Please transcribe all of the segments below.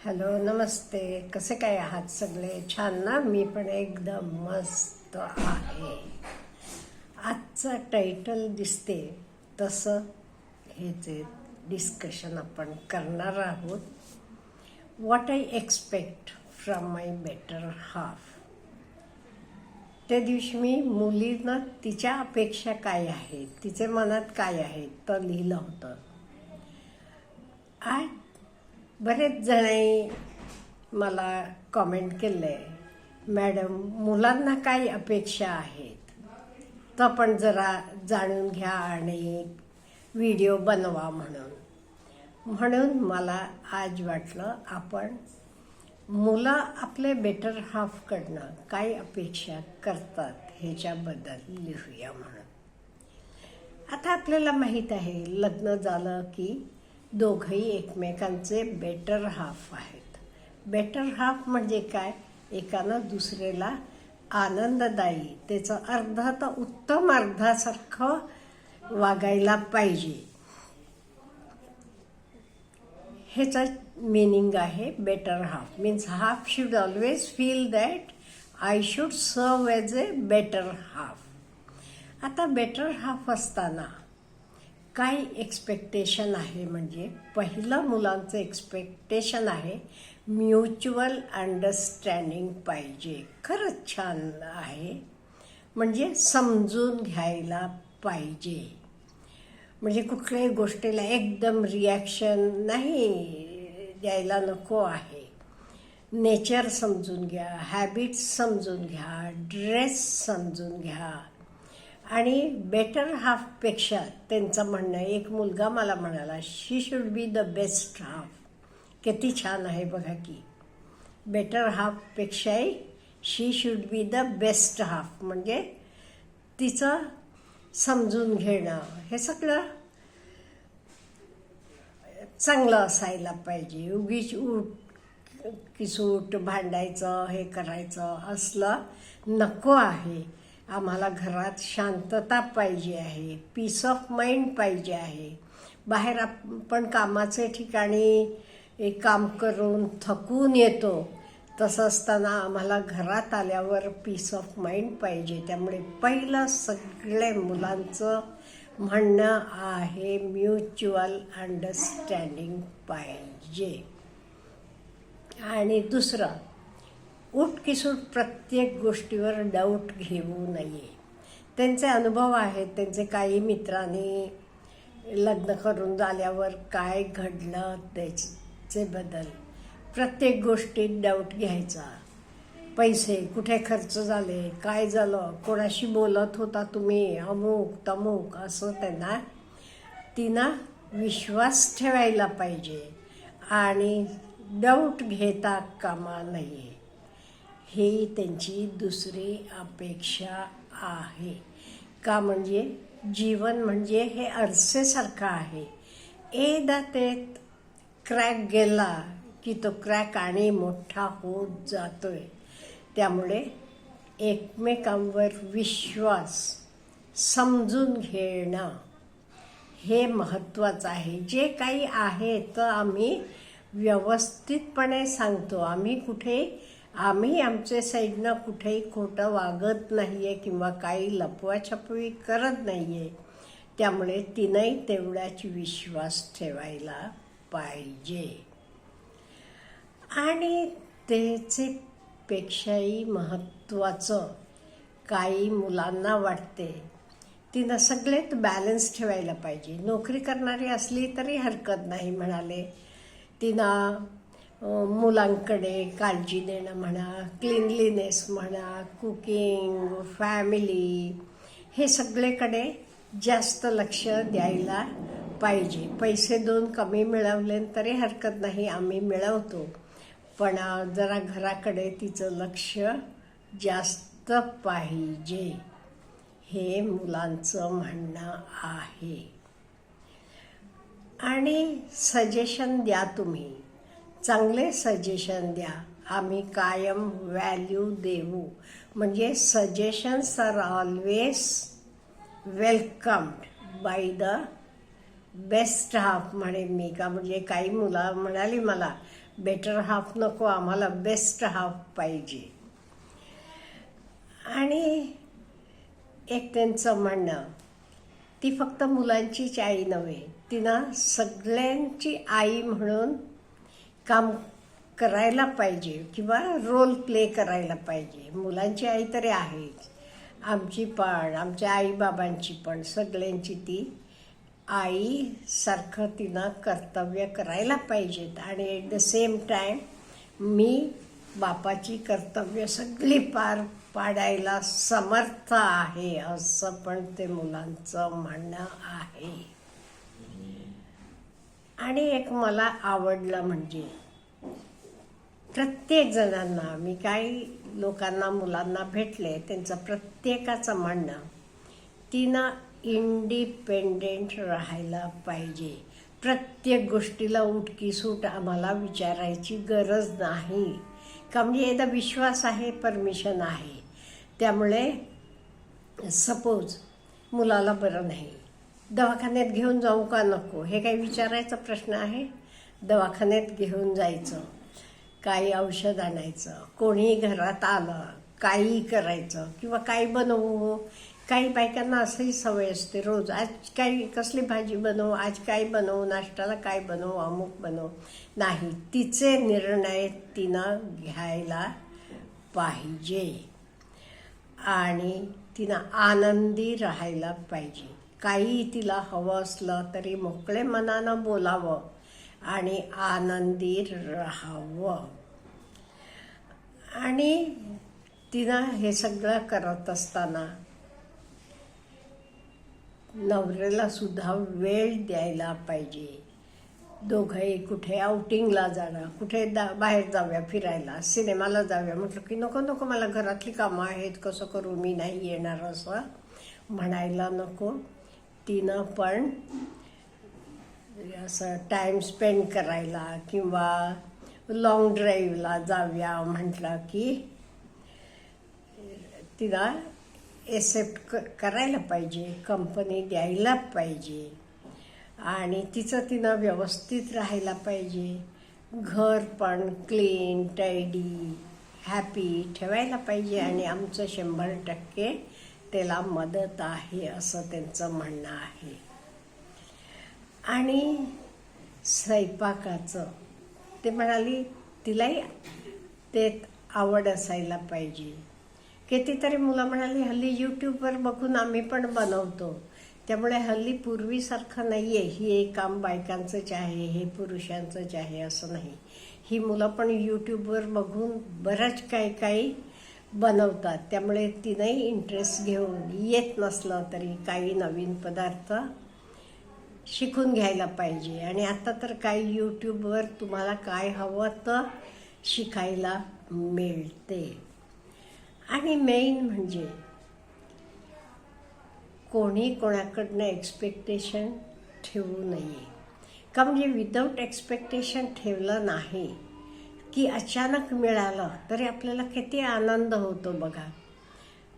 Hello, नमस्ते. कसे काय आहात सगळे? छान ना? मी पण एकदम मस्त आहे. आजचा टायटल दिसते तसं हे जे डिस्कशन आपण करणार आहोत, what I expect from my better half. त्या दिवशी मी मुलीनं तिच्या अपेक्षा काय आहेत, तिचे मनात काय आहेत तर लिहिलं होतं. आज बरेच जणांनी मला कॉमेंट केलं आहे, मॅडम मुलांना काय अपेक्षा आहेत तर पण जरा जाणून घ्या आणि व्हिडिओ बनवा म्हणून मला आज वाटलं आपण मुलं आपले बेटर हाफकडनं काय अपेक्षा करतात ह्याच्याबद्दल लिहूया म्हणून. आता आपल्याला माहीत आहे, लग्न झालं की दोघंही एकमेकांचे बेटर हाफ आहेत. बेटर हाफ म्हणजे काय? एकानं दुसऱ्याला आनंददायी, त्याचं अर्धा तर उत्तम अर्धासारखं वागायला पाहिजे. ह्याचं मीनिंग आहे better half. Means half should always feel that I should serve as a better half. आता बेटर हाफ असताना काय एक्सपेक्टेशन आहे? म्हणजे पहिलं मुलांचं एक्सपेक्टेशन आहे म्युच्युअल अंडरस्टँडिंग पाहिजे. खरंच छान आहे. म्हणजे समजून घ्यायला पाहिजे. म्हणजे कुठल्याही गोष्टीला एकदम रिॲक्शन नाही द्यायला नको आहे. नेचर समजून घ्या, हॅबिट्स समजून घ्या, ड्रेस समजून घ्या. आणि बेटर हाफपेक्षा त्यांचं म्हणणं, एक मुलगा मला म्हणाला, she should be the best half. किती छान आहे बघा की. बेटर हाफपेक्षाही she should be the best half. म्हणजे तिचं समजून घेणं हे सगळं चांगलं असायला पाहिजे. उगीच किसूट भांडायचं, हे करायचं असलं नको आहे. आम्हाला घरात शांतता पाहिजे आहे, पीस ऑफ माइंड पाहिजे आहे. बाहेर आपण कामाचे ठिकाणी एक काम करून थकून येतो, तसं असताना आम्हाला घरात आल्यावर पीस ऑफ माइंड पाहिजे. त्यामुळे पहिलं सगळे मुलांचं म्हणणं आहे म्युच्युअल अंडरस्टँडिंग पाहिजे. आणि दुसरं, उठकिसूट प्रत्येक गोष्टीवर डाऊट घेऊ नये. त्यांचे अनुभव आहेत, त्यांचे काही मित्रांनी लग्न करून झाल्यावर काय घडलं त्याचे बद्दल प्रत्येक गोष्टीत डाऊट घ्यायचा. पैसे कुठे खर्च झाले, काय झालं, कोणाशी बोलत होता तुम्ही, अमुक तमुक, असं तिनं विश्वास ठेवायला पाहिजे आणि डाऊट घेता कामा नये. ही त्यांची दुसरी अपेक्षा आहे. का? म्हणजे जीवन म्हणजे हे आरसेसारखं आहे. एकदा ते क्रॅक गेला की तो क्रॅक आणि मोठा होत जातोय. त्यामुळे एकमेकांवर विश्वास, समजून घेणं हे महत्त्वाचं आहे. जे काही आहे तर आम्ही व्यवस्थितपणे सांगतो. आम्ही आमच्या साईडनं कुठेही खोटं वागत नाही आहे किंवा काही लपवाछपवी करत नाही आहे. त्यामुळे तिनंही तेवढाच विश्वास ठेवायला पाहिजे. आणि त्याचेपेक्षाही महत्त्वाचं काही मुलांना वाटते, तिनं सगळेच बॅलन्स ठेवायला पाहिजे. नोकरी करणारी असली तरी हरकत नाही म्हणाले. तिनं मुलांकडे काळजी देणं म्हणा, क्लिनलीनेस म्हणा, कुकिंग, फॅमिली, हे सगळीकडे जास्त लक्ष द्यायला पाहिजे. पैसे 2 कमी मिळवले तरी हरकत नाही, आम्ही मिळवतो, पण जरा घराकडे तिचं लक्ष जास्त पाहिजे. हे मुलांचं म्हणणं आहे. आणि सजेशन द्या, तुम्ही चांगले सजेशन द्या. आम्ही कायम व्हॅल्यू देऊ. म्हणजे suggestions are always welcomed by the best half म्हणेन मी. का? म्हणजे काही मुलं म्हणाली मला, बेटर हाफ नको, आम्हाला बेस्ट हाफ पाहिजे. आणि एक त्यांचं म्हणणं, ती फक्त मुलांचीच आई नव्हे, तिनं सगळ्यांची आई म्हणून काम करायला पाहिजे किंवा रोल प्ले करायला पाहिजे. मुलांची आई तरी आहेच, आमची पण, आमच्या आईबाबांची पण, सगळ्यांची ती आईसारखं तिनं कर्तव्य करायला पाहिजेत. आणि ॲट द सेम टाईम मी बापाची कर्तव्य सगळी पार पाडायला समर्थ आहे, असं पण ते मुलांचं म्हणणं आहे. आणि एक मला आवडलं म्हणजे प्रत्येक जणांना, मी काही लोकांना, मुलांना भेटले, त्यांचं प्रत्येकाचं म्हणणं, तिनं इंडिपेंडेंट राहायला पाहिजे. प्रत्येक गोष्टीला उठकी सूट आम्हाला विचारायची गरज नाही. का म्हणजे एकदा विश्वास आहे, परमिशन आहे. त्यामुळे सपोज मुलाला बरं नाही, दवाखान्यात घेऊन जाऊ का नको, हे काही विचारायचा प्रश्न आहे? दवाखान्यात घेऊन जायचं, काही औषध आणायचं, कोणी घरात आलं, काही करायचं किंवा काही बनवू. काही बायकांना असंही सवय असते, रोज आज काही कसली भाजी बनवू, आज काय बनवू, नाश्त्याला काय बनवू, अमुक बनवू. नाही, तिचे निर्णय तिनं घ्यायला पाहिजे आणि तिनं आनंदी राहायला पाहिजे. काही तिला हवं असलं तरी मोकळे मनानं बोलावं आणि आनंदी राहावं. आणि तिनं हे सगळं करत असताना नवऱ्याला सुद्धा वेळ द्यायला पाहिजे. दोघंही कुठे आउटिंगला जाणं, कुठे बाहेर जाऊया फिरायला, सिनेमाला जाऊया म्हटलं की नको नको, मला घरातली कामं आहेत, कसं करू, मी नाही येणार, असं म्हणायला नको. तिनं पण असं टाईम स्पेंड करायला किंवा लॉंग ड्राईव्हला जाऊया म्हटलं की तिला एक्सेप्ट करायला पाहिजे, कंपनी द्यायला पाहिजे आणि तिनं व्यवस्थित राहायला पाहिजे. घर पण क्लीन, टायडी, हॅपी ठेवायला पाहिजे आणि आमचं 100% त्याला मदत आहे, असं त्यांचं म्हणणं आहे. आणि स्वयंपाकाचं ते म्हणाली, तिलाही ते आवड असायला पाहिजे. कितीतरी मुलं म्हणाली, हल्ली यूट्यूबवर बघून आम्ही पण बनवतो. त्यामुळे हल्ली पूर्वीसारखं नाही आहे, हे एक काम बायकांचंच आहे, हे पुरुषांचंच आहे असं नाही. ही मुलं पण यूट्यूबवर बघून बरंच काही बनवतात. त्यामुळे तिनंही इंटरेस्ट घेऊन, येत नसलं तरी काही नवीन पदार्थ शिकून घ्यायला पाहिजे. आणि आता तर काही यूट्यूबवर तुम्हाला काय हवं तर शिकायला मिळते. आणि मेन म्हणजे कोणी कोणाकडनं एक्सपेक्टेशन ठेवू नये. का म्हणजे विदाऊट एक्सपेक्टेशन ठेवलं नाही की अचानक मिळालं तरी आपल्याला किती आनंद होतो बघा.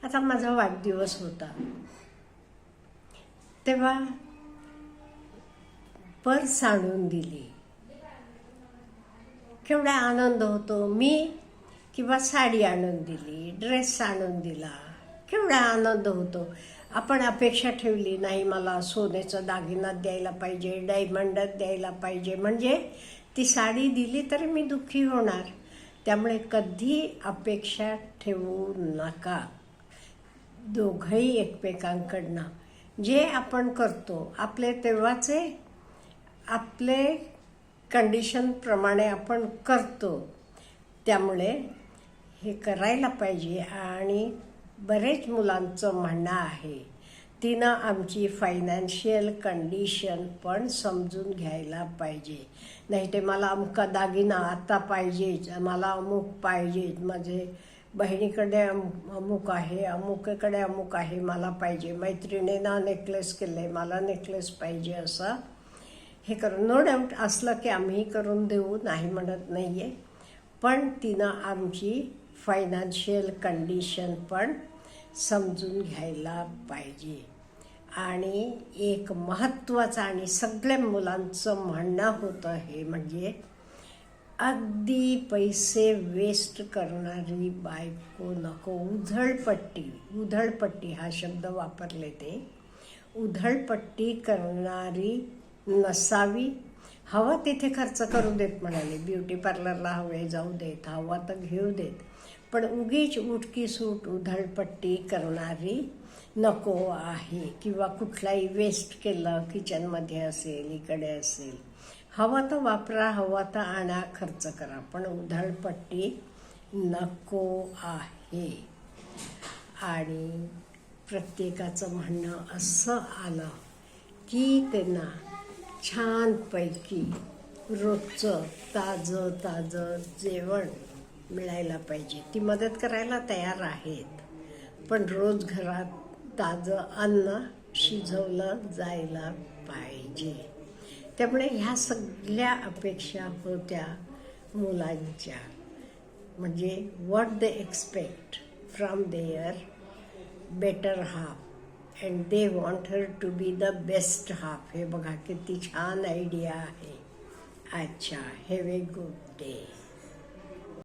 आता माझा वाढदिवस होता, तेव्हा पर्स आणून दिली, केवढा आनंद होतो. मी किंवा साडी आणून दिली, ड्रेस आणून दिला, केवढा आनंद होतो. आपण अपेक्षा ठेवली नाही, मला सोन्याचा दागिना द्यायला पाहिजे, डायमंडात द्यायला पाहिजे, म्हणजे ती साडी दिली तरी मी दुःखी होणार. त्यामुळे कधी अपेक्षा ठेवू नका. दोघंही एकमेकांकडनं जे आपण करतो, आपले तेव्हाचे आपले कंडिशनप्रमाणे आपण करतो. त्यामुळे हे करायला पाहिजे. आणि बरेच मुलांचं म्हणणं आहे, तिनं आमची फायनान्शियल कंडिशन पण समजून घ्यायला पाहिजे. नाही ते मला अमुका दागिना आता पाहिजेच, मला अमुक पाहिजेच, माझे बहिणीकडे अमुक आहे, अमुकेकडे अमुक आहे, मला पाहिजे, मैत्रिणीनं नेकलेस केले, मला नेकलेस पाहिजे, असं हे करून. नो डाऊट असलं की आम्ही करून देऊ, नाही म्हणत नाही आहे, पण तिनं आमची फायनान्शियल कंडिशन पण समजून घ्यायला पाहिजे. आणि एक महत्त्वाचं आणि सगळ्या मुलांचं म्हणणं होतं हे म्हणजे अगदी पैसे वेस्ट करणारी बायको नको. उधळपट्टी हा शब्द वापरले ते. उधळपट्टी करणारी नसावी. हवा तिथे खर्च करू देत म्हणाले. ब्युटी पार्लरला हवे जाऊ देत, हवा तर घेऊ देत, पण उगीच उठकी सूट उधळपट्टी करणारी नको आहे. किंवा कुठलाही वेस्ट केलं, किचनमध्ये असेल, इकडे असेल, हवा तर वापरा, हवा तर आणा, खर्च करा, पण उधळपट्टी नको आहे. आणि प्रत्येकाचं म्हणणं असं आलं की त्यांना छानपैकी रोजचं ताजं जेवण मिळायला पाहिजे. ती मदत करायला तयार आहेत, पण रोज घरात ताजं अन्न शिजवलं जायला पाहिजे. त्यामुळे ह्या सगळ्या अपेक्षा होत्या मुलांच्या. म्हणजे what they expect from their better half and they want her to be the best half. हे बघा किती छान आयडिया आहे. अच्छा, हॅव ए गुड डे.